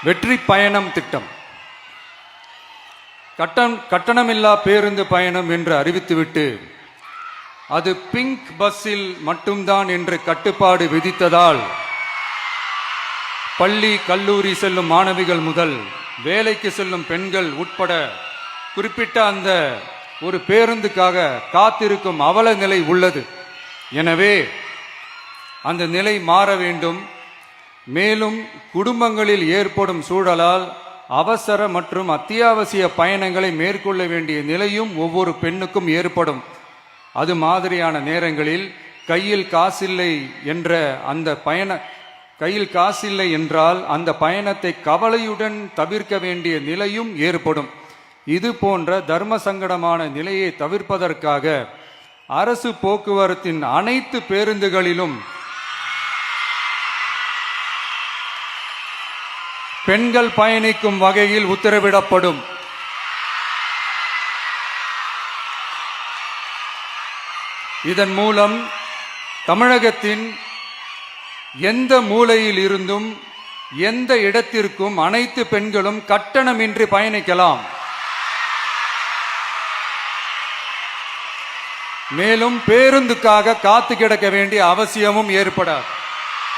வெற்றி பயணம் திட்டம். கட்டணமில்லா பேருந்து பயணம் என்று அறிவித்துவிட்டு அது பிங்க் பஸ்ஸில் மட்டும்தான் என்று கட்டுப்பாடு விதித்ததால் பள்ளி கல்லூரி செல்லும் மாணவிகள் முதல் வேலைக்கு செல்லும் பெண்கள் உட்பட குறிப்பிட்ட அந்த ஒரு பேருந்துக்காக காத்திருக்கும் அவல நிலை உள்ளது. எனவே அந்த நிலை மாற வேண்டும். மேலும் குடும்பங்களில் ஏற்படும் சூழலால் அவசர மற்றும் அத்தியாவசிய பயணங்களை மேற்கொள்ள வேண்டிய நிலையும் ஒவ்வொரு பெண்ணுக்கும் ஏற்படும். அது மாதிரியான நேரங்களில் கையில் காசில்லை என்றால் அந்த பயணத்தை கவலையுடன் தவிர்க்க வேண்டிய நிலையும் ஏற்படும். இது போன்ற தர்ம சங்கடமான நிலையை தவிர்ப்பதற்காக அரசு போக்குவரத்தின் அனைத்து பேருந்துகளிலும் பெண்கள் பயணிக்கும் வகையில் உத்தரவிடப்படும். இதன் மூலம் தமிழகத்தின் எந்த மூலையில் இருந்தும் எந்த இடத்திற்கும் அனைத்து பெண்களும் கட்டணமின்றி பயணிக்கலாம். மேலும் பேருந்துக்காக காத்து கிடக்க வேண்டிய அவசியமும் ஏற்படாது.